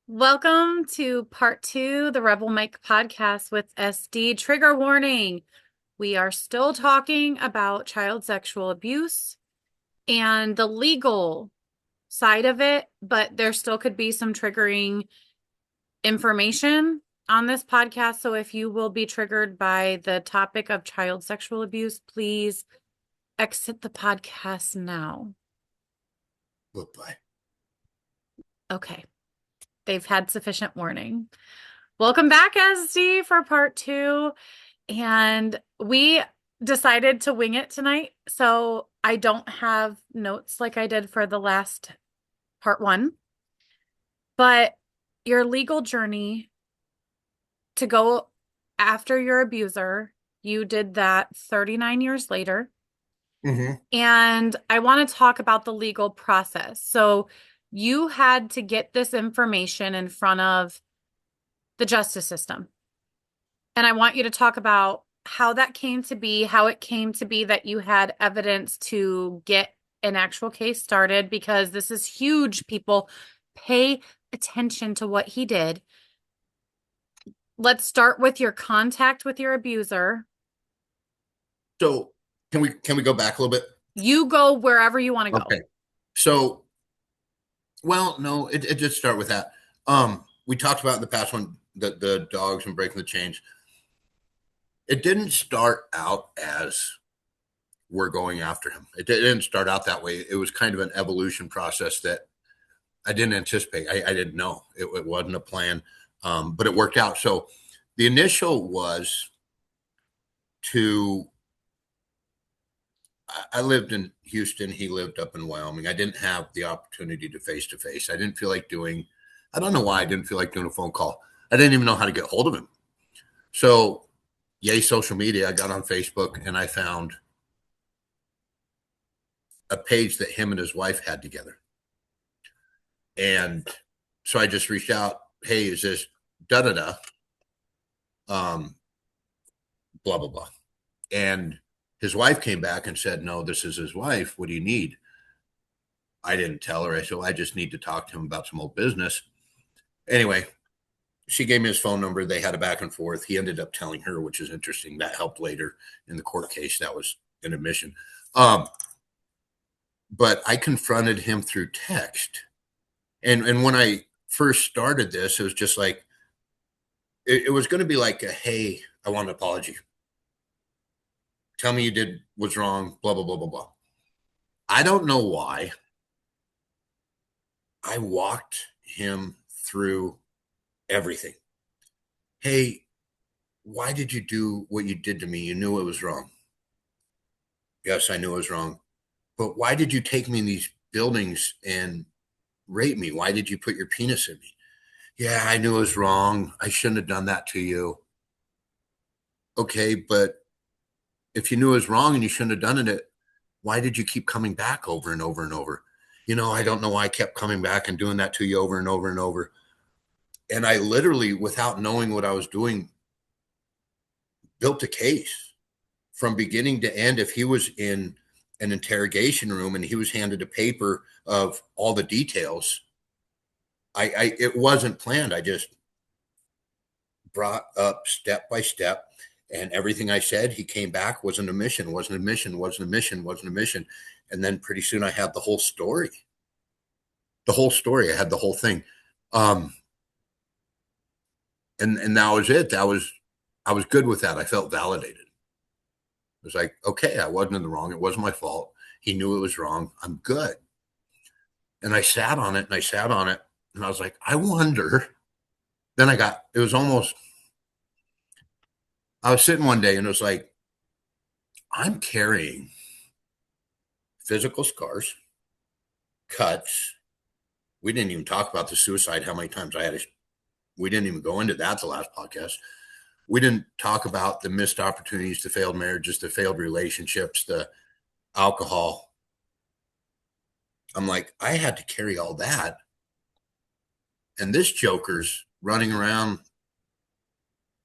Welcome to part two, the Rebel Mike podcast with SD. Trigger warning. We are still talking about child sexual abuse and the legal side of it, but there still could be some triggering information on this podcast. So if you will be triggered by the topic of child sexual abuse, please exit the podcast now. Goodbye. Okay. They've had sufficient warning. Welcome back, SD, for part two. And we decided to wing it tonight. So I don't have notes like I did for the last part one. But your legal journey to go after your abuser, you did that 39 years later. Mm-hmm. And I want to talk about the legal process. So you had to get this information in front of the justice system. And I want you to talk about how that came to be, how it came to be that you had evidence to get an actual case started, because this is huge. People pay attention to what he did. Let's start with your contact with your abuser. So can we go back a little bit? You go wherever you want to go. Okay. So, well, no, it did start with that. We talked about in the past one the dogs and breaking the chains. It didn't start out as we're going after him. It didn't start out that way. It was kind of an evolution process that I didn't anticipate. I didn't know. It wasn't a plan, but it worked out. So the initial was to I lived in Houston. He lived up in Wyoming. I didn't have the opportunity to face to face. I didn't feel like doing, I don't know why I didn't feel like doing a phone call. I didn't even know how to get hold of him. So, yay, social media. I got on Facebook and I found a page that him and his wife had together. And so I just reached out, hey, is this da da da? Blah, blah, blah. And his wife came back and said, no, this is his wife. What do you need? I didn't tell her. I said, well, I just need to talk to him about some old business. Anyway, she gave me his phone number. They had a back and forth. He ended up telling her, which is interesting. That helped later in the court case. That was an admission. But I confronted him through text. And when I first started this, it was just like, it was going to be like, hey, I want an apology. Tell me you did what's wrong, blah, blah, blah, blah, blah. I don't know why. I walked him through everything. Hey, why did you do what you did to me? You knew it was wrong. Yes, I knew it was wrong. But why did you take me in these buildings and rape me? Why did you put your penis in me? Yeah, I knew it was wrong. I shouldn't have done that to you. Okay, but if you knew it was wrong and you shouldn't have done it, why did you keep coming back over and over and over? I don't know why I kept coming back and doing that to you over and over and over. And I literally, without knowing what I was doing, built a case from beginning to end. If he was in an interrogation room and he was handed a paper of all the details, it wasn't planned. I just brought up step by step, and everything I said, he came back, was an admission, was an admission, was an admission, was an admission. And then pretty soon I had the whole story. The whole story. I had the whole thing. And that was it. I was good with that. I felt validated. It was like, okay, I wasn't in the wrong. It wasn't my fault. He knew it was wrong. I'm good. And I sat on it and I sat on it. And I was like, I wonder. Then it was almost, I was sitting one day and it was like, I'm carrying physical scars, cuts. We didn't even talk about the suicide, how many times I had we didn't even go into that the last podcast. We didn't talk about the missed opportunities, the failed marriages, the failed relationships, the alcohol. I'm like, I had to carry all that. And this joker's running around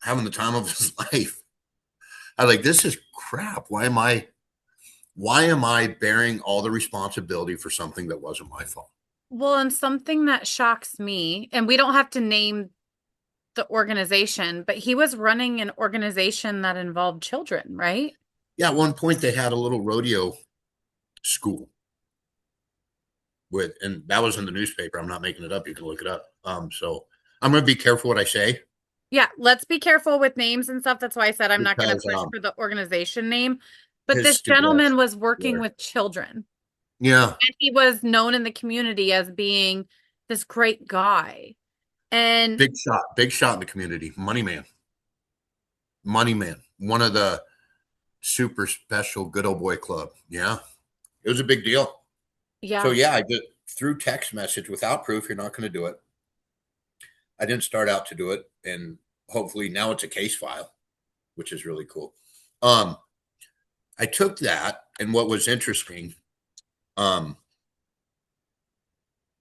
having the time of his life. I was like, this is crap. Why am I bearing all the responsibility for something that wasn't my fault? Well, and something that shocks me, and we don't have to name the organization, but he was running an organization that involved children, right? Yeah, at one point they had a little rodeo school with, and that was in the newspaper. I'm not making it up. You can look it up. So I'm going to be careful what I say Yeah, let's be careful with names and stuff. That's why I said I'm not going to because push for the organization name. But his this stupid ass gentleman was working there. with children, Yeah, and he was known in the community as being this great guy. And big shot in the community. Money man, money man. One of the super special good old boy club. Yeah, it was a big deal. So yeah, yeah, I did through text message without proof. You're not going to do it. I didn't start out to do it, and hopefully now it's a case file, which is really cool. Um, I took that, and what was interesting, um,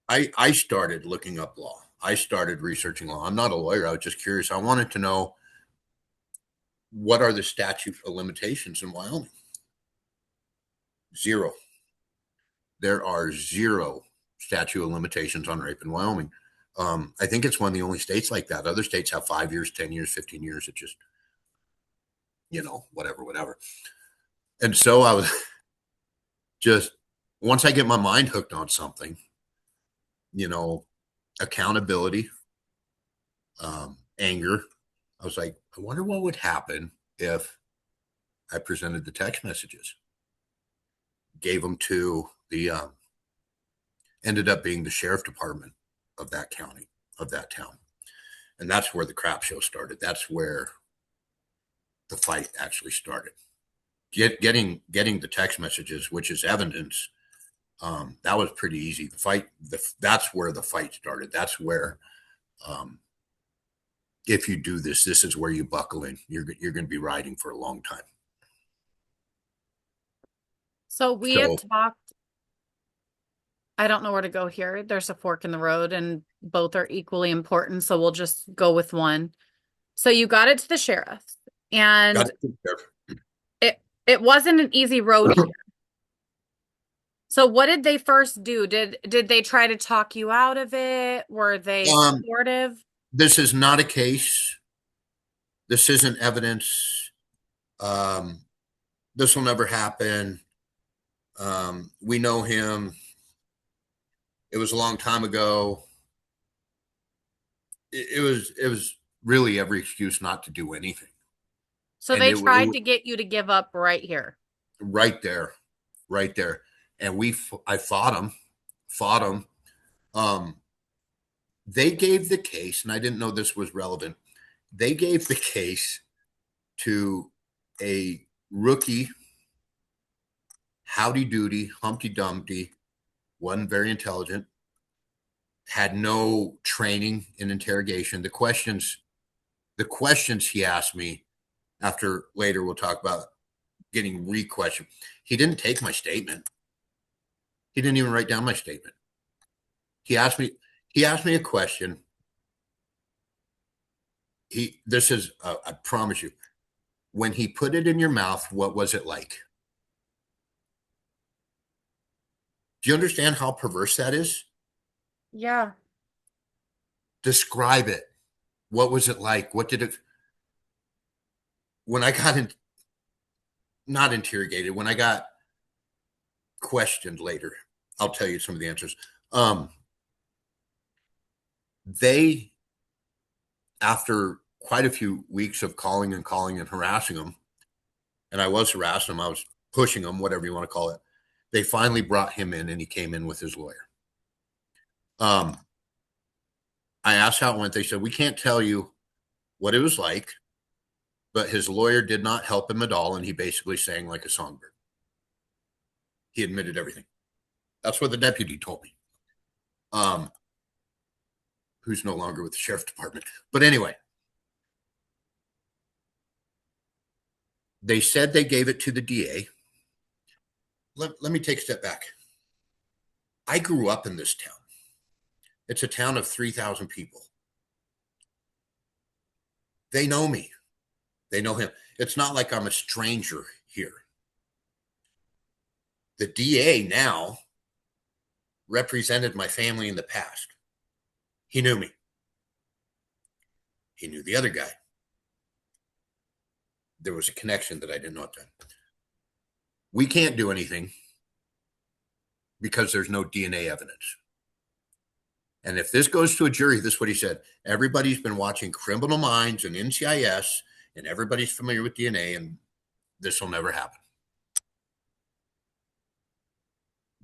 I started looking up law. I started researching law. I'm not a lawyer. I was just curious. I wanted to know what are the statute of limitations in Wyoming. Zero. There are zero statute of limitations on rape in Wyoming. I think it's one of the only states like that. Other states have 5 years, 10 years, 15 years. It just, whatever, whatever. And so I was just, once I get my mind hooked on something, you know, accountability, anger, I was like, I wonder what would happen if I presented the text messages, gave them to the, ended up being the sheriff department of that county, of that town. And that's where the crap show started. That's where the fight actually started. Getting the text messages, which is evidence, that was pretty easy. The fight, that's where the fight started. That's where, um, if you do this, this is where you buckle in. You're going to be riding for a long time. so we had So talked. I don't know where to go here. There's a fork in the road, and both are equally important. So we'll just go with one. So you got it to the sheriff, got and to it wasn't an easy road here. So what did they first do? Did they try to talk you out of it? Were they um, supportive? this is not a case. This isn't evidence. Um, this will never happen. We know him. It was a long time ago. It was really every excuse not to do anything, So and they it tried was to get you to give up right here. right there, right there. And I fought him. Um, they gave the case, and I didn't know this was relevant. They gave the case to a rookie, howdy doody, Humpty Dumpty, wasn't very intelligent, had no training in interrogation. The questions he asked me after later we'll talk about getting re-questioned. He didn't take my statement. He didn't even write down my statement. He asked me he asked me a question. This is I promise you, when he put it in your mouth, what was it like? Do you understand how perverse that is? Yeah. Describe it. What was it like? What did it when I got in, not interrogated, when I got questioned later? I'll tell you some of the answers. Um, they, after quite a few weeks of calling and calling and harassing them, and I was harassing him, I was pushing him, whatever you want to call it. They finally brought him in, and he came in with his lawyer. Um, I asked how it went. They said, we can't tell you what it was like, but his lawyer did not help him at all, and he basically sang like a songbird. He admitted everything. That's what the deputy told me, um, who's no longer with the sheriff's department. But anyway, they said they gave it to the DA. Let me take a step back. I grew up in this town. It's a town of 3,000 people. They know me. They know him. It's not like I'm a stranger here. The DA now represented my family in the past. He knew me. He knew the other guy. There was a connection that I didn't know at the time. We can't do anything because there's no DNA evidence. And if this goes to a jury, this is what he said. Everybody's been watching Criminal Minds and NCIS, and everybody's familiar with DNA, and this will never happen.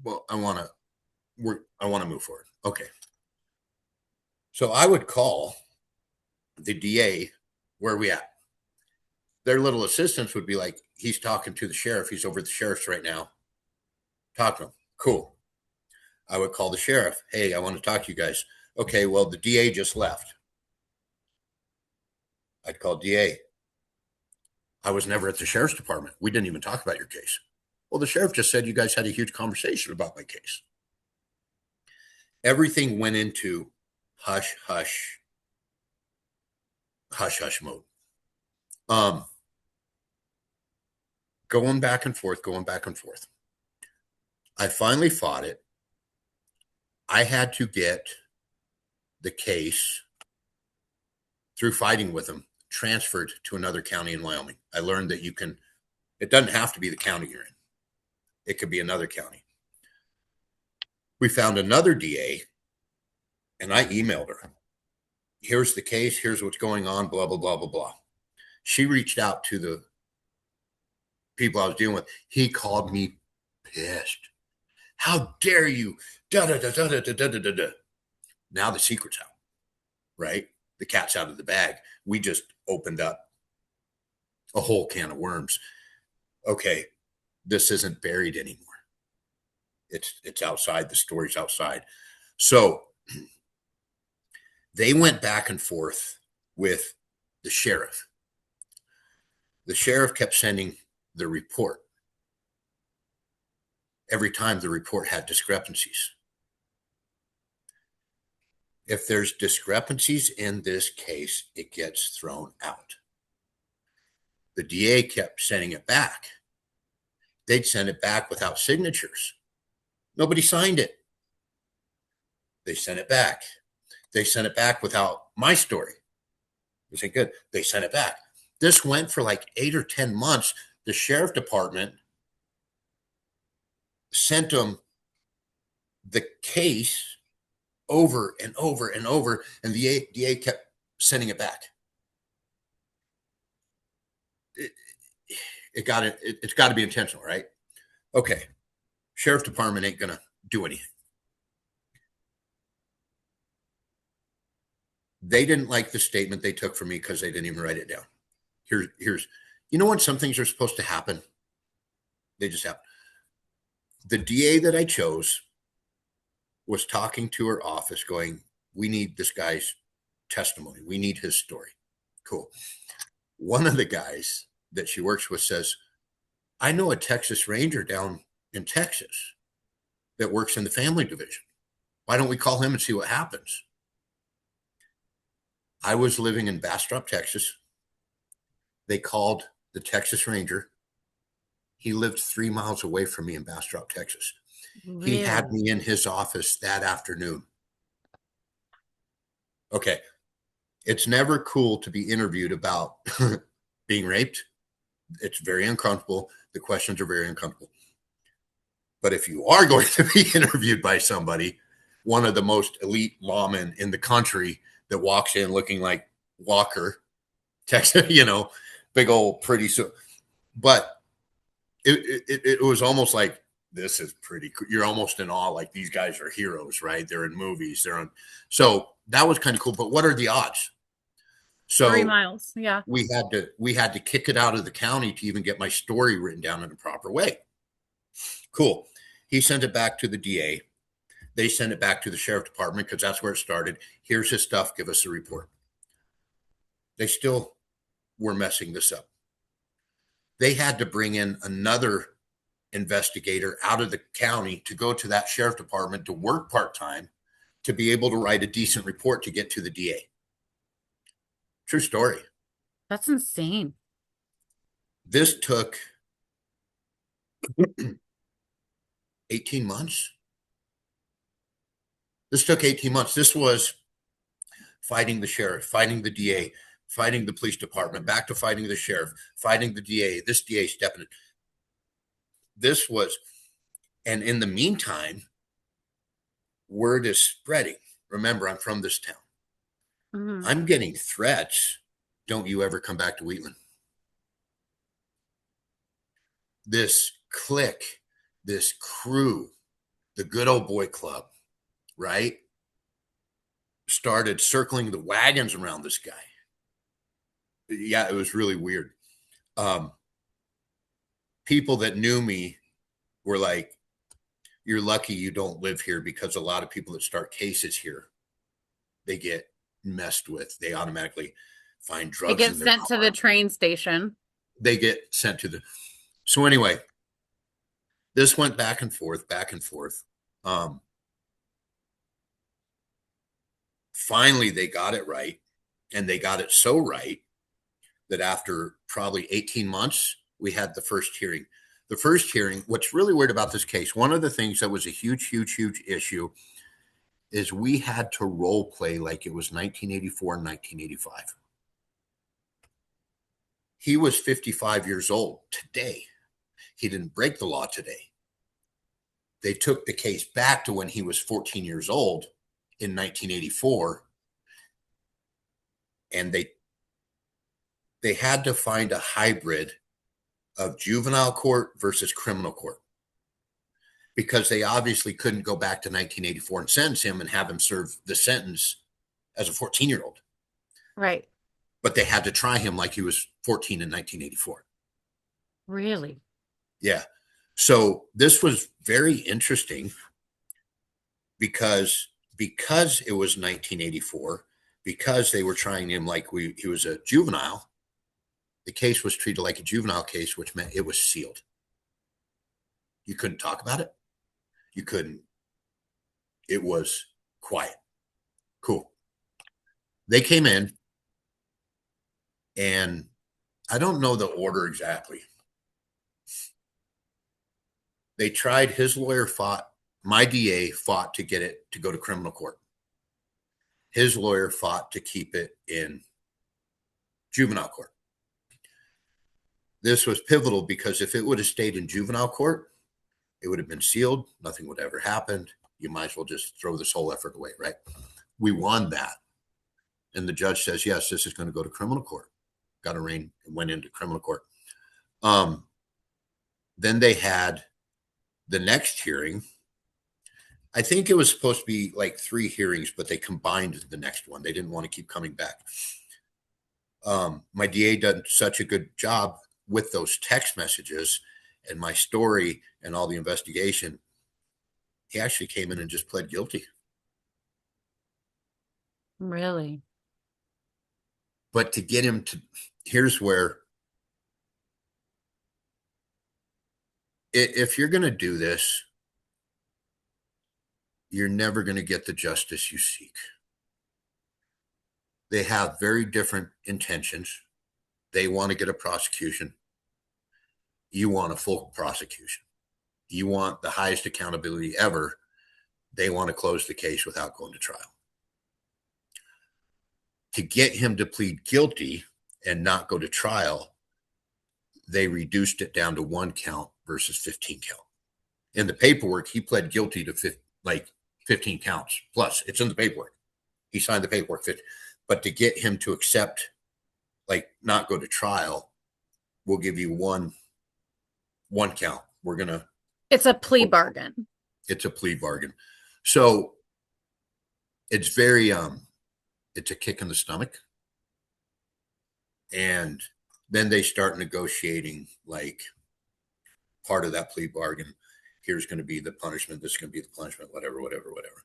Well, I want to move forward. Okay. So I would call the DA, where are we at? Their little assistants would be like, he's talking to the sheriff. He's over at the sheriff's right now. Talk to him. Cool. I would call the sheriff. Hey, I want to talk to you guys. Okay, well, the DA just left. I'd call DA. I was never at the sheriff's department. We didn't even talk about your case. Well, the sheriff just said you guys had a huge conversation about my case. Everything went into hush, hush, hush, hush mode. Going back and forth, going back and forth. I finally fought it. I had to get the case, through fighting with them, transferred to another county in Wyoming. I learned that it doesn't have to be the county you're in. It could be another county. We found another DA, and I emailed her. Here's the case. Here's what's going on, blah, blah, blah, blah, blah. She reached out to the people I was dealing with. He called me pissed. How dare you? Da, da, da, da, da, da, da, da, da. Now the secret's out, right? The cat's out of the bag. We just opened up a whole can of worms. Okay, this isn't buried anymore. It's outside. The story's outside. So they went back and forth with the sheriff. The sheriff kept sending the report. Every time the report had discrepancies. If there's discrepancies in this case, it gets thrown out. The DA kept sending it back. They'd send it back without signatures. Nobody signed it. They sent it back. They sent it back without my story. They said, good. They sent it back. This went for like 8 or 10 months. The sheriff department sent them the case over and over and over, and the DA kept sending it back. It's got to be intentional, right? Okay. Sheriff department ain't going to do anything. They didn't like the statement they took from me because they didn't even write it down. Here's, you know when some things are supposed to happen? They just happen. The DA that I chose was talking to her office going, we need this guy's testimony. We need his story. Cool. One of the guys that she works with says, I know a Texas Ranger down in Texas that works in the family division. Why don't we call him and see what happens? I was living in Bastrop, Texas. They called the Texas Ranger. He lived 3 miles away from me in Bastrop, Texas. He had Really? me in his office that afternoon. Okay. It's never cool to be interviewed about being raped. It's very uncomfortable. The questions are very uncomfortable. But if you are going to be interviewed by somebody, one of the most elite lawmen in the country that walks in looking like Walker, Texas, big old pretty. But it was almost like, this is pretty cool. You're almost in awe, like these guys are heroes, right? They're in movies. So that was kind of cool. But what are the odds? So 3 miles. Yeah. we had to kick it out of the county to even get my story written down in a proper way. Cool. He sent it back to the DA. They sent it back to the sheriff department because that's where it started. Here's his stuff. Give us a report. They still were messing this up. They had to bring in another investigator out of the county to go to that sheriff department to work part-time to be able to write a decent report to get to the DA. True story. That's insane. This took 18 months. This took 18 months. This was fighting the sheriff, fighting the DA, fighting the police department, back to fighting the sheriff, fighting the DA, this DA stepping in. This was, and in the meantime, word is spreading. Remember, I'm from this town. Mhm. I'm getting threats. Don't you ever come back to Wheatland. This clique, this crew, the good old boy club, right? Started circling the wagons around this guy. Yeah, it was really weird. Um, People that knew me were like, "You're lucky you don't live here because a lot of people that start cases here, they get messed with. They automatically find They drugs get in their sent to the car. train station. They get sent to the." So anyway, this went back and forth, back and forth. Um, Finally, they got it right, and they got it so right that after probably 18 months, we had the first hearing. The first hearing, what's really weird about this case, one of the things that was a huge, huge, huge issue is we had to role play like it was 1984 and 1985. He was 55 years old today. He didn't break the law today. They took the case back to when he was 14 years old in 1984, and they had to find a hybrid of juvenile court versus criminal court because they obviously couldn't go back to 1984 and sentence him and have him serve the sentence as a 14-year-old. Right. But they had to try him like he was 14 in 1984. Really? Yeah. So this was very interesting because it was 1984, because they were trying him like he was a juvenile. The case was treated like a juvenile case, which meant it was sealed. You couldn't talk about it. You couldn't. It was quiet. Cool. They came in, and I don't know the order exactly. They tried, his lawyer fought, my DA fought to get it to go to criminal court. His lawyer fought to keep it in juvenile court. This was pivotal because if it would have stayed in juvenile court, it would have been sealed. Nothing would ever happen. You might as well just throw this whole effort away, right? We won that. And the judge says, yes, this is going to go to criminal court. Got a rain and went into criminal court. Um, then they had the next hearing. I think it was supposed to be like 3 hearings, but they combined the next one. They didn't want to keep coming back. My DA done such a good job with those text messages and my story and all the investigation. He actually came in and just pled guilty. Really? But to get him to, here's where, if you're going to do this, you're never going to get the justice you seek. They have very different intentions. They want to get a prosecution. You want a full prosecution. You want the highest accountability ever. They want to close the case without going to trial. To get him to plead guilty and not go to trial, they reduced it down to 1 count versus 15 count. In the paperwork, he pled guilty to 15 counts plus. It's in the paperwork. He signed the paperwork. But to get him to accept, like, not go to trial, we'll give you one count. It's a plea bargain. It's a plea bargain. So it's very it's a kick in the stomach. And then they start negotiating, like, part of that plea bargain. Here's going to be the punishment. This is going to be the punishment, whatever, whatever, whatever.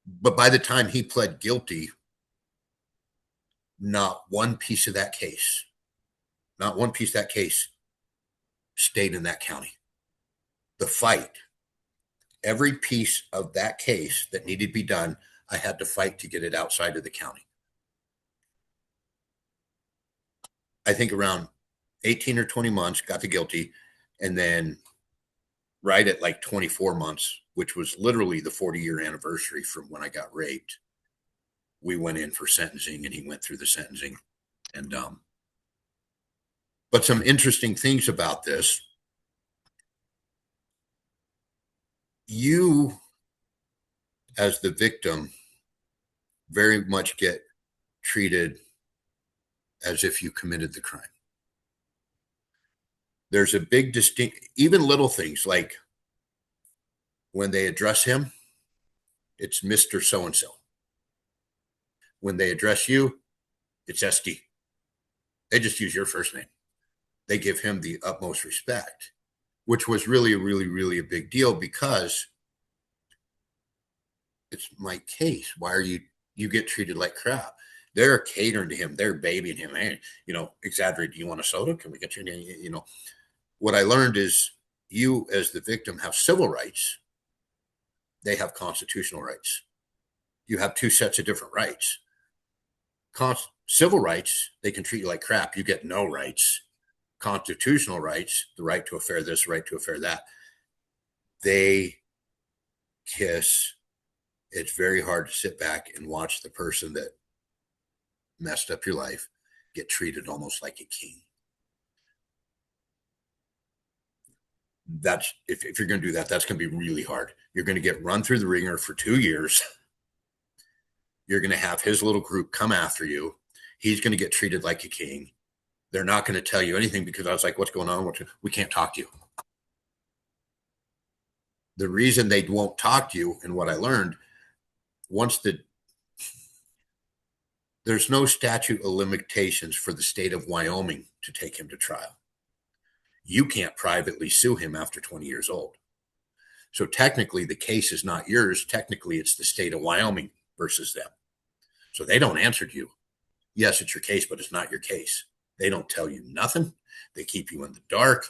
But by the time he pled guilty, not one piece of that case, stayed in that county. The fight, every piece of that case that needed to be done, I had to fight to get it outside of the county. I think around 18 or 20 months, got the guilty, and then right at like 24 months, which was literally the 40-year anniversary from when I got raped, we went in for sentencing and he went through the sentencing. And, but some interesting things about this, you as the victim very much get treated as if you committed the crime. There's a big distinct, even little things like when they address him, it's Mr. So and so. When they address you, it's SD. They just use your first name. They give him the utmost respect, which was really, really, really a big deal because it's my case. Why are you get treated like crap? They're catering to him. They're babying him. Hey, exaggerate. Do you want a soda? Can we get you? What I learned is you as the victim have civil rights. They have constitutional rights. You have two sets of different rights. Civil rights, they can treat you like crap. You get no rights. Constitutional rights, the right to a fair this, right to a fair that, they kiss. It's very hard to sit back and watch the person that messed up your life get treated almost like a king. That's if you're going to do that, that's going to be really hard. You're going to get run through the ringer for 2 years. You're going to have his little group come after you. He's going to get treated like a king. They're not going to tell you anything because I was like, what's going on? We can't talk to you. The reason they won't talk to you, and what I learned, there's no statute of limitations for the state of Wyoming to take him to trial. You can't privately sue him after 20 years old. So technically, the case is not yours. Technically, it's the state of Wyoming versus them. So they don't answer to you. Yes, it's your case, but it's not your case. They don't tell you nothing. They keep you in the dark.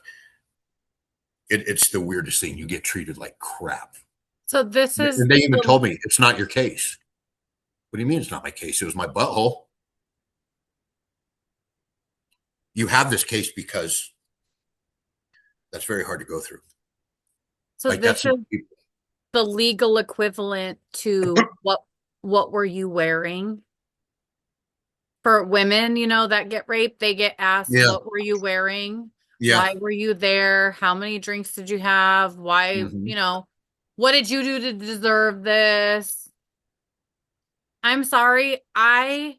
It's the weirdest thing. You get treated like crap. So this is And they even told me, it's not your case. What do you mean it's not my case? It was my butthole. You have this case because that's very hard to go through. so Like this that's is the legal equivalent to what were you wearing? For women, that get raped, they get asked, yeah, what were you wearing? yeah. Why were you there? How many drinks did you have? Why, Mm-hmm. what did you do to deserve this? I'm sorry. I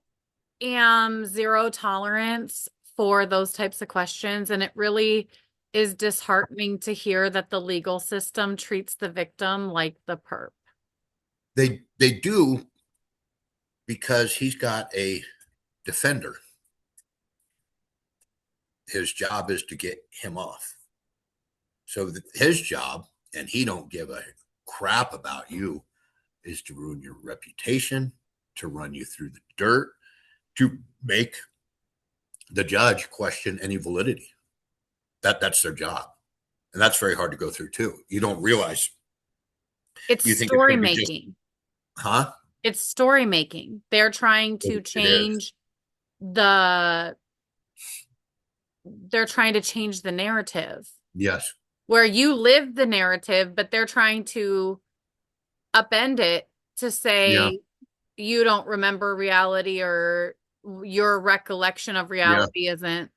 am zero tolerance for those types of questions. And it really is disheartening to hear that the legal system treats the victim like the perp. They do because he's got a defender. His job is to get him off. So his job, and he don't give a crap about you, is to ruin your reputation, to run you through the dirt, to make the judge question any validity. That's their job. And that's very hard to go through too. You don't realize. It's You think it's story going to be just, making. huh? It's story making. They're trying to It is. change the they're trying to change the narrative Yes. where you live the narrative, but they're trying to upend it to Yeah. say you don't remember reality or your recollection of Yeah. reality isn't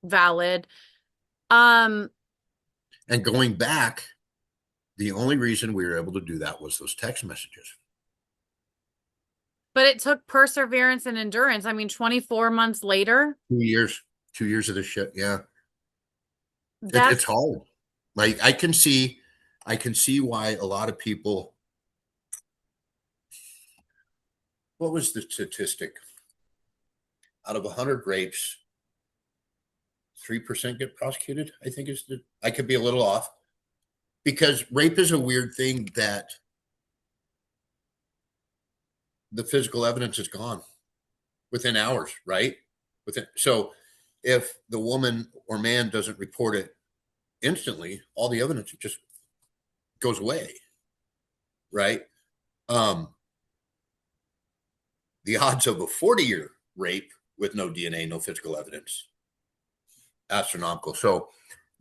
valid. Um, And going back, the only reason we were able to do that was those text messages. but it took perseverance and endurance. I mean, 24 months later, 2 years, 2 years of this shit. Yeah. It's that's hard. Like I can see why a lot of people, what was the statistic? Out of 100 rapes, 3% get prosecuted. I think I could be a little off because rape is a weird thing that the physical evidence is gone within hours, right? So if the woman or man doesn't report it instantly, all the evidence just goes away, right? Um, the odds of a 40-year rape with no DNA, no physical evidence, astronomical. So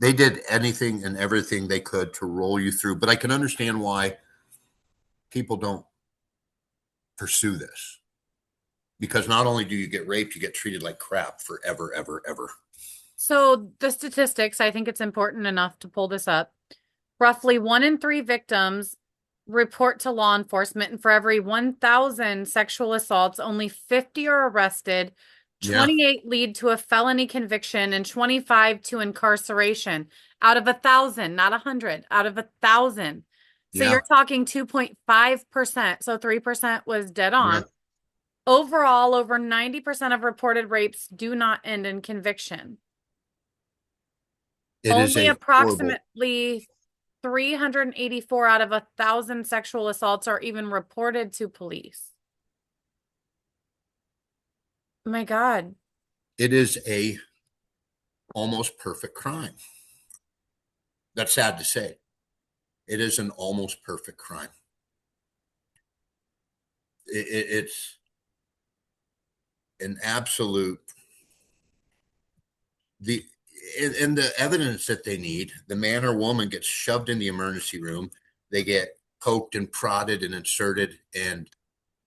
They did anything and everything they could to roll you through, but I can understand why people don't pursue this, because not only do you get raped, you get treated like crap forever, ever, ever. So the statistics, I think it's important enough to pull this up. Roughly 1 in 3 victims report to law enforcement, and for every 1,000 sexual assaults, only 50 are arrested, Yeah, 28 lead to a felony conviction, and 25 to incarceration. Out of 1,000, not 100, out of 1,000. So yeah, you're talking 2.5%. So 3% was dead yeah. on. Overall, over 90% of reported rapes do not end in conviction. It is Only a horrible. approximately 384 out of 1,000 sexual assaults are even reported to police. Oh my God. It is a almost perfect crime. That's sad to say. It is an almost perfect crime. It's an absolute the and the evidence that they need. The man or woman gets shoved in the emergency room. They get poked and prodded and inserted, and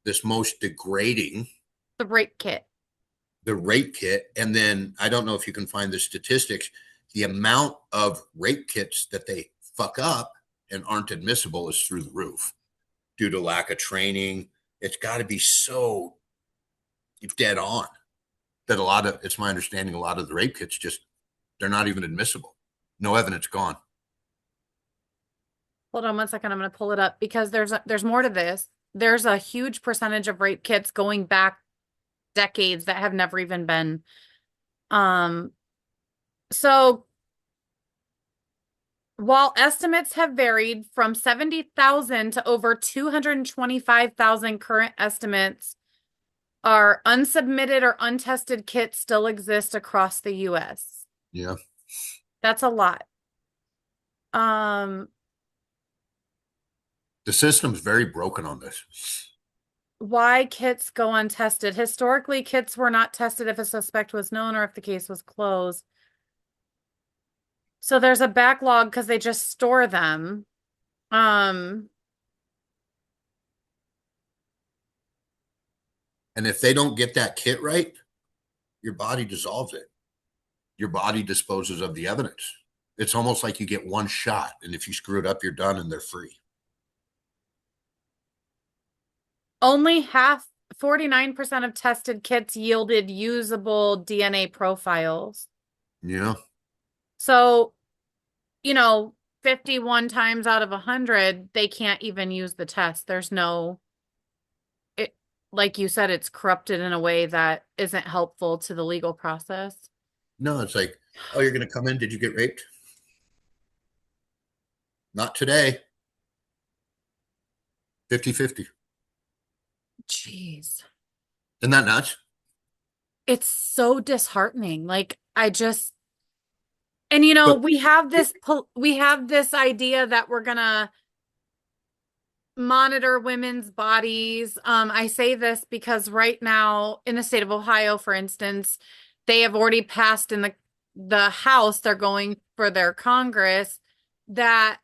this most degrading, The rape kit. the rape kit. And then I don't know if you can find the statistics. The amount of rape kits that they fuck up and aren't admissible is through the roof due to lack of training. It's got to be so dead on that a lot of, it's my understanding, a lot of the rape kits just, they're not even admissible. No evidence gone. Hold on 1 second. I'm going to pull it up because there's more to this. There's a huge percentage of rape kits going back decades that have never even been. Um, so while estimates have varied from 70,000 to over 225,000, current estimates are unsubmitted or untested kits still exist across the US. Yeah. That's a lot. Um, The system's very broken on this. why kits go untested? Historically, kits were not tested if a suspect was known or if the case was closed. So there's a backlog because they just store them. Um, And if they don't get that kit right, your body dissolves it. Your body disposes of the evidence. It's almost like you get one shot. And if you screw it up, you're done and they're free. only half, 49% of tested kits yielded usable DNA profiles. Yeah. So, you know, 51 times out of 100, they can't even use the test. There's no, it, like you said, it's corrupted in a way that isn't helpful to the legal process. No, it's like, oh, you're going to come in. Did you get raped? Not today. 50-50. Jeez. Isn't that nuts? It's so disheartening. Like, I just, and you know, But we have this idea that we're gonna monitor women's bodies. I say this because right now in the state of Ohio, for instance, they have already passed in the House, they're going for their Congress, that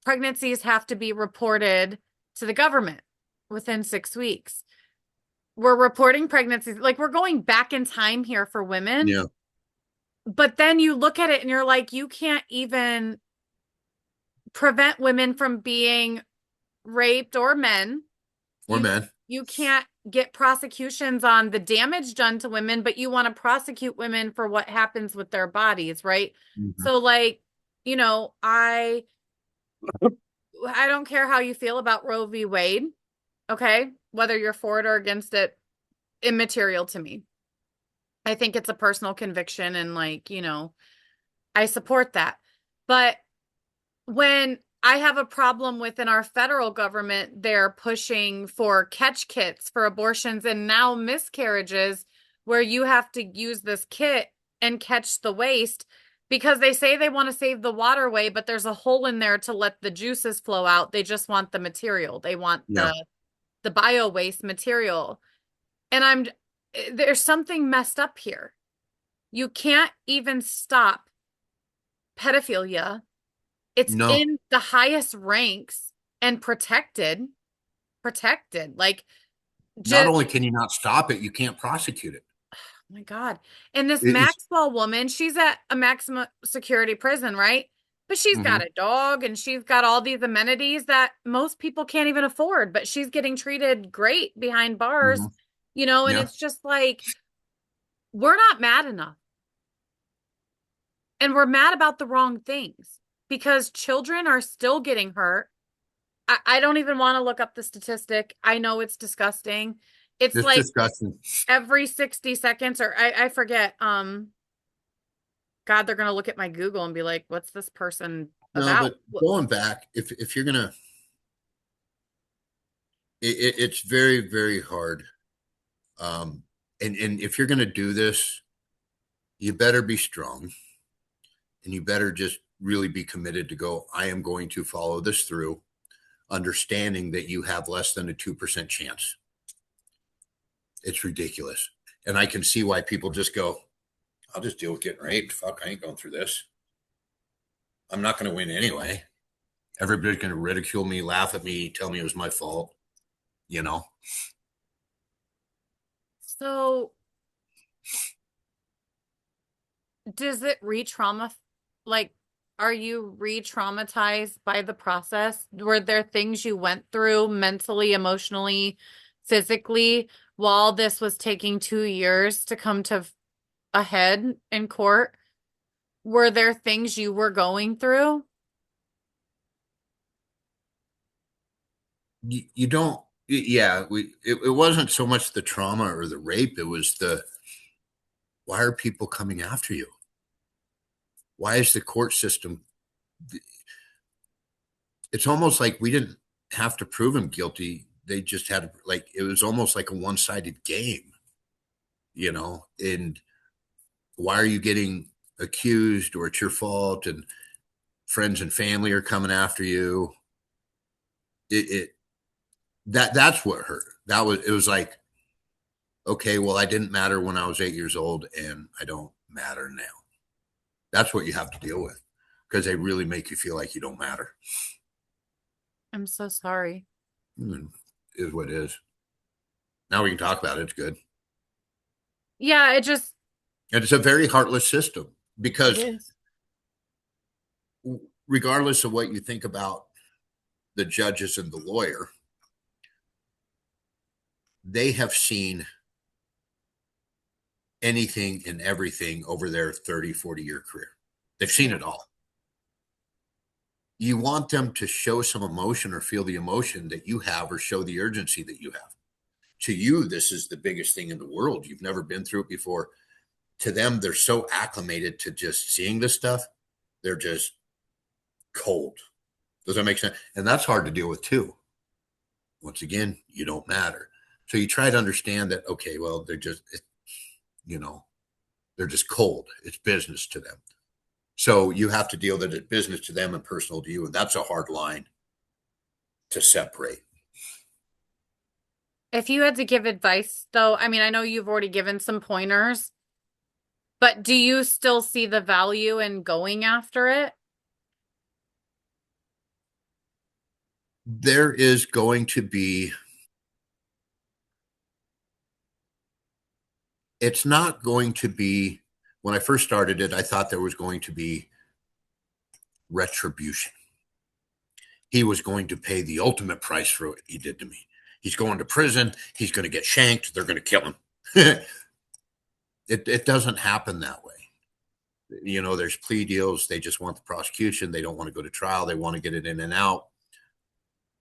pregnancies have to be reported to the government within 6 weeks. We're reporting pregnancies, like we're going back in time here for women. yeah, But then you look at it and you're like, you can't even prevent women from being raped, or men. or You men. you can't get prosecutions on the damage done to women, but you want to prosecute women for what happens with their bodies, right? Mhm. So like, I don't care how you feel about Roe v. Wade, okay? Whether you're for it or against it, immaterial to me. I think it's a personal conviction and like, I support that. But when I have a problem within our federal government, they're pushing for catch kits for abortions and now miscarriages, where you have to use this kit and catch the waste because they say they want to save the waterway, but there's a hole in there to let the juices flow out. They just want the material. They want Yeah. the bio waste material. And there's something messed up here. You can't even stop pedophilia. It's No, in the highest ranks and protected. Like, not just, only can you not stop it, you can't prosecute it. oh my God. And this It's Maxwell woman, she's at a maximum security prison, right? But she's got mhm, a dog and she's got all these amenities that most people can't even afford, but she's getting treated great behind bars, mhm, and yeah. it's just like, we're not mad enough. And we're mad about the wrong things because children are still getting hurt. I don't even want to look up the statistic. I know it's disgusting. It's It's like disgusting. every 60 seconds, or I forget. God, they're gonna look at my Google and be like, what's this person No, about? but going back, if you're gonna, it's very very hard. Um, and if you're gonna do this, you better be strong, and you better just really be committed to go. I am going to follow this through, understanding that you have less than a 2% chance. It's ridiculous, and I can see why people just go, I'll just deal with getting raped. Fuck, I ain't going through this. I'm not going to win anyway. Everybody's going to ridicule me, laugh at me, tell me it was my fault. You know, So does it re-trauma, like, are you re-traumatized by the process? Were there things you went through mentally, emotionally, physically while this was taking 2 years to come to a head in court? Were there things you were going through? you don't. Yeah, it wasn't so much the trauma or the rape. It was the, why are people coming after you? Why is the court system? It's almost like we didn't have to prove him guilty. They just had, like, it was almost like a one-sided game, and why are you getting accused, or it's your fault, and friends and family are coming after you. It that's what hurt. It was like, okay, well, I didn't matter when I was 8 years old, and I don't matter now. That's what you have to deal with, because they really make you feel like you don't matter. I'm so sorry. And it is what it is. Now we can talk about it. It's good. Yeah, it just, And it's a very heartless system, it because is. regardless of what you think about the judges and the lawyer, they have seen anything and everything over their 30, 40-year career. They've seen Yeah. it all. You want them to show some emotion or feel the emotion that you have, or show the urgency that you have. To you, this is the biggest thing in the world. You've never been through it before. To them, they're so acclimated to just seeing this stuff. They're just cold. Does that make sense? And that's hard to deal with too. Once again, you don't matter. So you try to understand that, okay, well, you know, they're just cold. It's business to them. So you have to deal that it's business to them and personal to you. And that's a hard line to separate. If you had to give advice, though, I mean, I know you've already given some pointers, but do you still see the value in going after it? There is going to be, it's not going to be, when I first started it, I thought there was going to be retribution. He was going to pay the ultimate price for what he did to me. He's going to prison. He's going to get shanked. They're going to kill him. It doesn't happen that way. There's plea deals. They just want the prosecution. They don't want to go to trial. They want to get it in and out.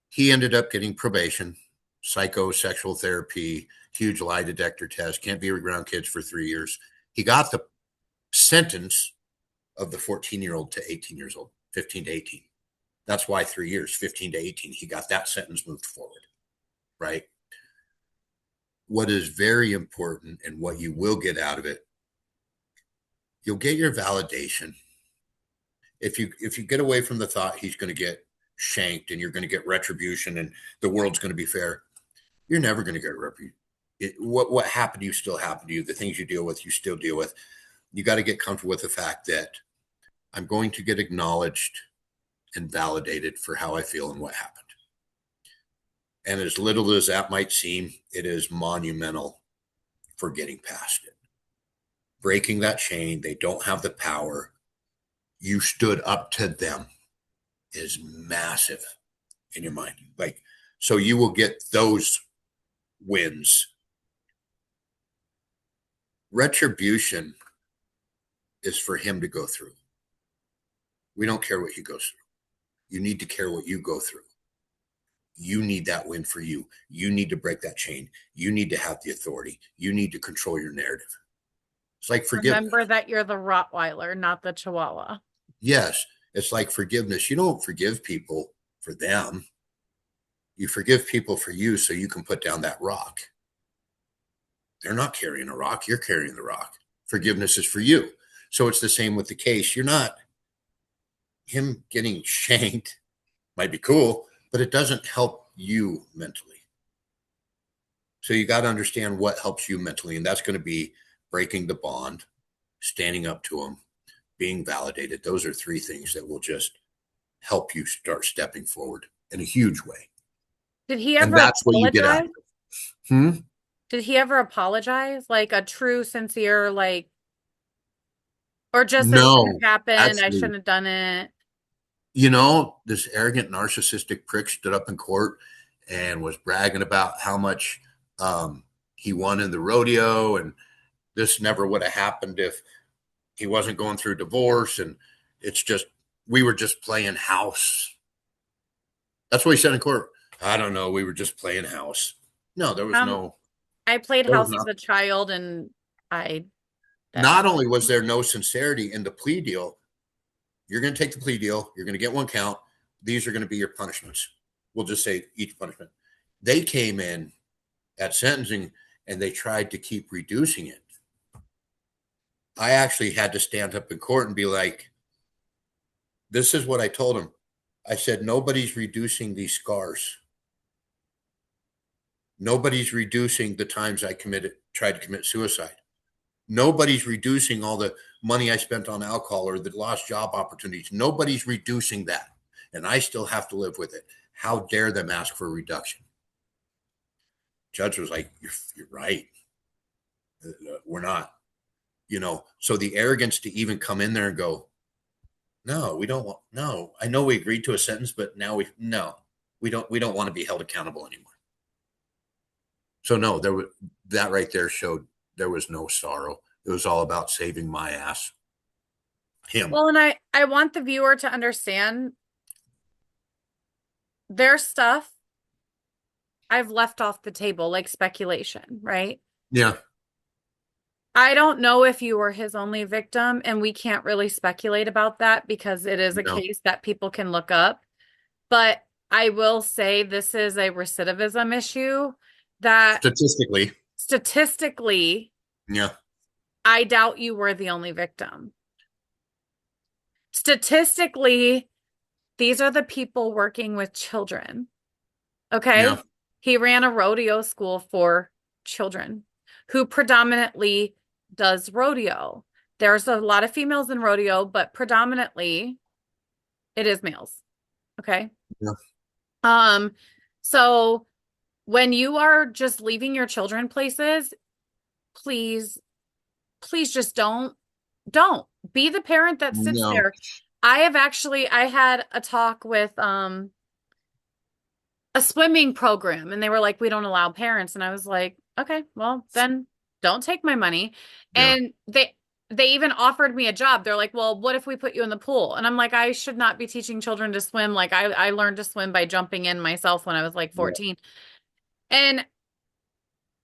He ended up getting probation, psychosexual therapy, huge lie detector test, can't be around kids for 3 years. He got the sentence of the 14-year-old to 18 years old, 15 to 18. That's why 3 years, 15 to 18. He got that sentence moved forward, right? What is very important, and what you will get out of it, you'll get your validation. If you get away from the thought he's going to get shanked and you're going to get retribution and the world's going to be fair, you're never going to get retribution. What happened to you still happened to you. The things you deal with, you still deal with. You got to get comfortable with the fact that I'm going to get acknowledged and validated for how I feel and what happened. And as little as that might seem, it is monumental for getting past it. Breaking that chain, they don't have the power. You stood up to them is massive in your mind. Like, so you will get those wins. Retribution is for him to go through. We don't care what he goes through. You need to care what you go through. You need that win for you. You need to break that chain. You need to have the authority. You need to control your narrative. It's like forgiveness. Remember that you're the Rottweiler, not the Chihuahua. Yes, it's like forgiveness. You don't forgive people for them. You forgive people for you so you can put down that rock. They're not carrying a rock. You're carrying the rock. Forgiveness is for you. So it's the same with the case. You're not, him getting shanked might be cool, but it doesn't help you mentally. So you got to understand what helps you mentally. And that's going to be breaking the bond, standing up to them, being validated. Those are three things that will just help you start stepping forward in a huge way. Did he And ever that's what you get out of apologize? it. Hmm? Did he ever apologize? Like a true, sincere, like, or just this shouldn't No, have happened. I actually, shouldn't have done it. this arrogant, narcissistic prick stood up in court and was bragging about how much he won in the rodeo, and this never would have happened if he wasn't going through divorce. And it's just, we were just playing house. That's what he said in court. I don't know. We were just playing house. No, Um, I played there was house as not. a child and I that Not only was there no sincerity in the plea deal, you're going to take the plea deal, you're going to get one count. These are going to be your punishments. We'll just say each punishment. They came in at sentencing and they tried to keep reducing it. I actually had to stand up in court and be like, this is what I told him. I said, nobody's reducing these scars. Nobody's reducing the times I tried to commit suicide. Nobody's reducing all the money I spent on alcohol or the lost job opportunities. Nobody's reducing that. And I still have to live with it. How dare them ask for a reduction? Judge was like, you're right. We're not, so the arrogance to even come in there and go, no, we don't want, no, I know we agreed to a sentence, but now we don't want to be held accountable anymore. So no, that right there showed there was no sorrow. It was all about saving my ass. Him. well, and I want the viewer to understand their stuff I've left off the table, like speculation, right? Yeah. I don't know if you were his only victim, and we can't really speculate about that because it is a No. case that people can look up. But I will say this is a recidivism issue that Statistically. statistically, Yeah. I doubt you were the only victim. Statistically, these are the people working with children. Okay. Yeah. He ran a rodeo school for children who predominantly does rodeo. There's a lot of females in rodeo, but predominantly it is males. Okay. Yeah. Um, so when you are just leaving your children places, please, please just don't be the parent that sits No. there. I had a talk with a swimming program and they were like, we don't allow parents. And I was like, okay, well, then don't take my money. Yeah. And they even offered me a job. They're like, well, what if we put you in the pool? And I'm like, I should not be teaching children to swim. Like I learned to swim by jumping in myself when I was like Yeah. 14. And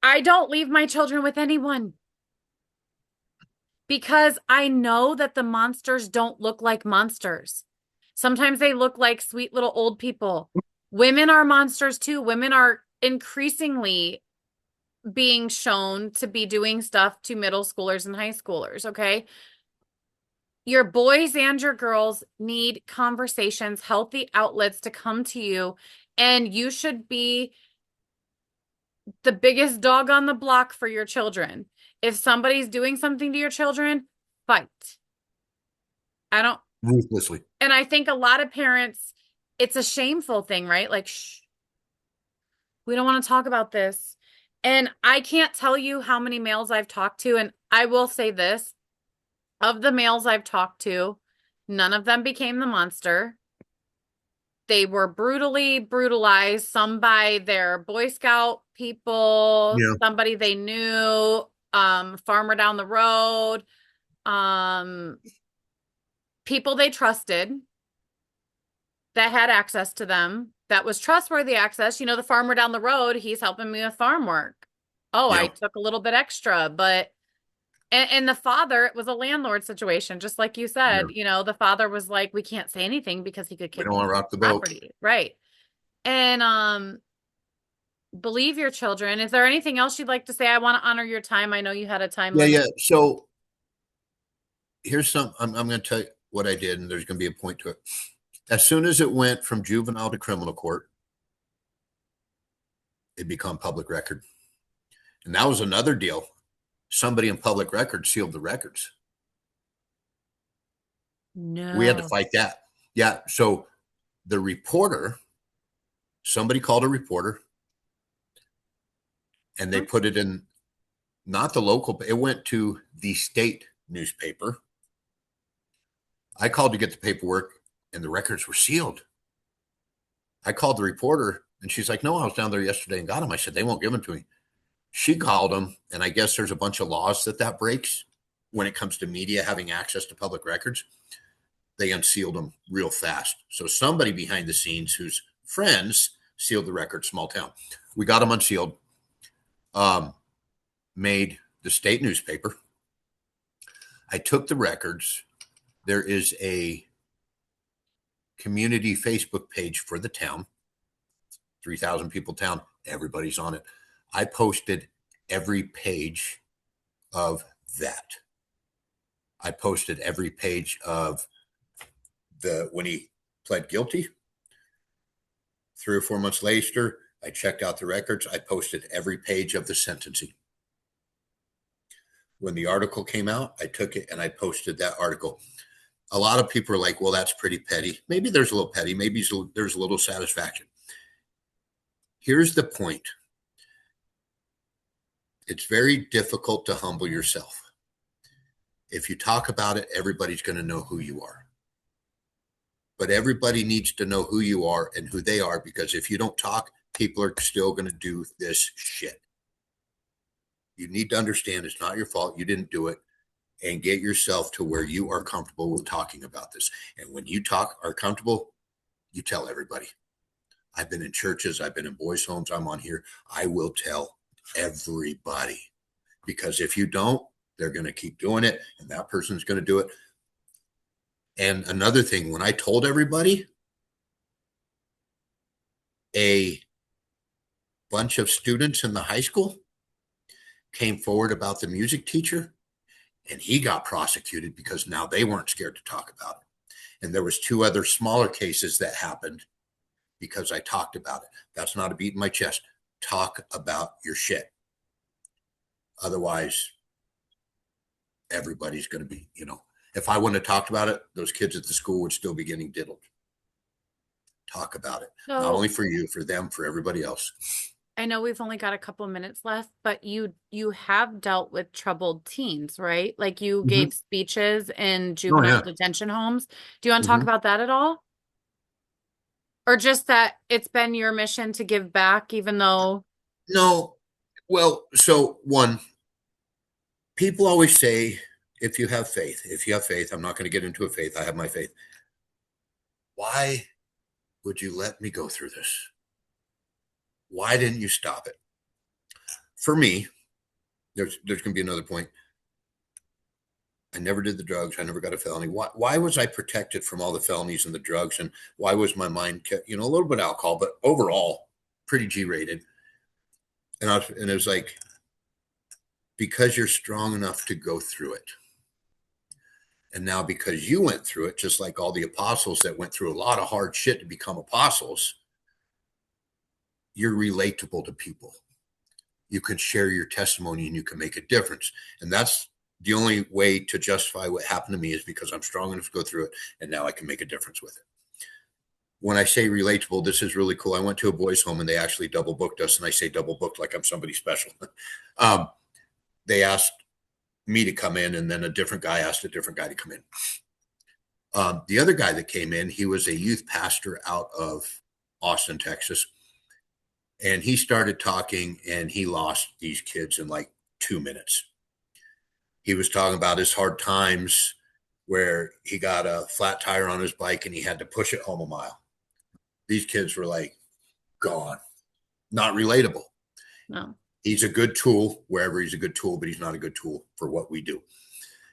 I don't leave my children with anyone because I know that the monsters don't look like monsters. Sometimes they look like sweet little old people. Women are monsters too. Women are increasingly being shown to be doing stuff to middle schoolers and high schoolers, okay? Your boys and your girls need conversations, healthy outlets to come to you, and you should be the biggest dog on the block for your children. If somebody's doing something to your children, fight. I don't ruthlessly. And I think a lot of parents, it's a shameful thing, right? Like, shh, we don't want to talk about this. And I can't tell you how many males I've talked to. And I will say this, of the males I've talked to, none of them became the monster. They were brutally brutalized, some by their Boy Scout people, Yeah. somebody they knew, farmer down the road, um, people they trusted that had access to them, that was trustworthy access. You know, the farmer down the road, he's helping me with farm work. Oh, I Yeah. took a little bit extra, but and the father, it was a landlord situation, just like you Yeah. said. You know, the father was like, we can't say anything because he could We kick don't me want off to the rock the boat. property. Right. And believe your children. Is there anything else you'd like to say? I want to honor your time. I know you had a time Yeah. limit. Yeah. So here's I'm going to tell you what I did, and there's going to be a point to it. As soon as it went from juvenile to criminal court, it became public record. And that was another deal. Somebody in public record sealed the records. We had to No. fight that. Yeah. So the reporter, somebody called a reporter and they Huh? put it in not the local, it went to the state newspaper. I called to get the paperwork and the records were sealed. I called the reporter and she's like, no, I was down there yesterday and got them. I said, they won't give them to me. She called them. And I guess there's a bunch of laws that breaks when it comes to media having access to public records. They unsealed them real fast. So somebody behind the scenes whose friends sealed the record, small town. We got them unsealed, um, made the state newspaper. I took the records. There is a community Facebook page for the town, 3,000 people town. Everybody's on it. I posted every page of that. I posted every page of the when he pled guilty. 3 or 4 months later, I checked out the records. I posted every page of the sentencing. When the article came out, I took it and I posted that article. A lot of people are like, well, that's pretty petty. Maybe there's a little petty. Maybe there's a little satisfaction. Here's the point. It's very difficult to humble yourself. If you talk about it, everybody's going to know who you are. But everybody needs to know who you are and who they are, because if you don't talk, people are still going to do this shit. You need to understand it's not your fault. You didn't do it, and get yourself to where you are comfortable with talking about this. And when you are comfortable, you tell everybody. I've been in churches, I've been in boys' homes, I'm on here. I will tell everybody, because if you don't, they're going to keep doing it, and that person's going to do it. And another thing, when I told everybody, a bunch of students in the high school came forward about the music teacher, and he got prosecuted because now they weren't scared to talk about it. And there was 2 other smaller cases that happened because I talked about it. That's not a beat in my chest. Talk about your shit. Otherwise, everybody's going to be, if I wouldn't have talked about it, those kids at the school would still be getting diddled. Talk about it. Not So only for you, for them, for everybody else. I know we've only got a couple minutes left, but you have dealt with troubled teens, right? Like you Mm-hmm. gave speeches in Oh, juvenile yeah. detention homes. Do you want to talk Mm-hmm. about that at all? Or just that it's been your mission to give back, even though, No. Well, so one, people always say, if you have faith, I'm not going to get into a faith. I have my faith. Why would you let me go through this? Why didn't you stop it? For me, there's going to be another point. I never did the drugs. I never got a felony. Why was I protected from all the felonies and the drugs? And why was my mind kept, a little bit of alcohol, but overall pretty G rated? And it was like, because you're strong enough to go through it. And now because you went through it, just like all the apostles that went through a lot of hard shit to become apostles, you're relatable to people. You can share your testimony and you can make a difference. And that's The only way to justify what happened to me is because I'm strong enough to go through it, and now I can make a difference with it. When I say relatable, this is really cool. I went to a boys' home and they actually double booked us, and I say double booked like I'm somebody special. um, they asked me to come in, and then a different guy asked a different guy to come in. The other guy that came in, he was a youth pastor out of Austin, Texas, and he started talking, and he lost these kids in like 2 minutes. He was talking about his hard times where he got a flat tire on his bike and he had to push it home a mile. These kids were like gone, not relatable. No. He's a good tool wherever he's a good tool, but he's not a good tool for what we do.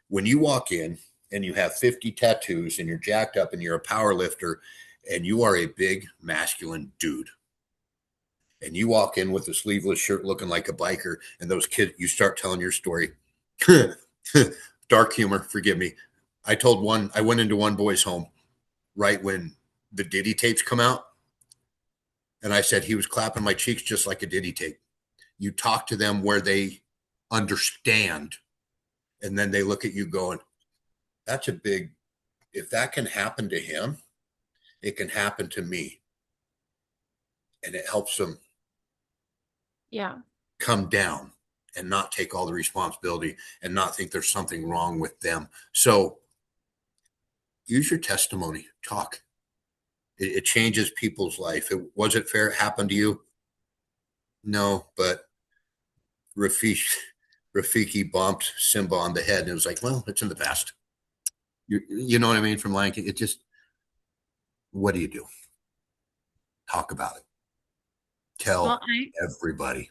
When you walk in and you have 50 tattoos and you're jacked up and you're a power lifter and you are a big masculine dude, and you walk in with a sleeveless shirt looking like a biker, and those kids, you start telling your story. Dark humor, forgive me. I went into one boy's home right when the Diddy tapes come out, and I said he was clapping my cheeks just like a Diddy tape. You talk to them where they understand, and then they look at you going, that's a big, if that can happen to him, it can happen to me. And it helps them Yeah. come down and not take all the responsibility and not think there's something wrong with them. So use your testimony, talk. It changes people's life. Was it fair? It happened to you? No, but Rafiki bumped Simba on the head, and it was like, well, it's in the past. You know what I mean? From Lion King, it just, what do you do? Talk about it. Well, Tell everybody.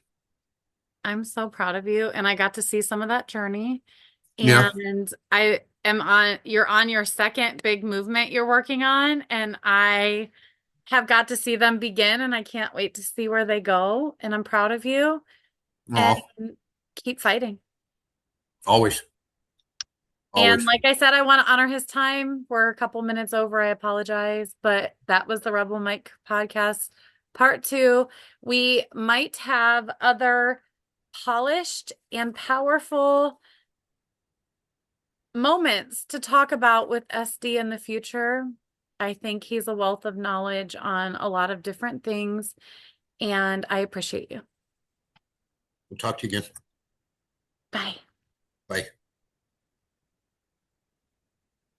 I'm so proud of you, and I got to see some of that journey. Yeah. And you're on your second big movement you're working on, and I have got to see them begin, and I can't wait to see where they go. And I'm proud of you, and Oh, keep fighting. always, And always. like I said, I want to honor his time. We're a couple minutes over. I apologize, but that was the Rebel Mike podcast, part two. We might have other polished and powerful moments to talk about with SD in the future. I think he's a wealth of knowledge on a lot of different things, and I appreciate you. We'll talk to you again. Bye. Bye.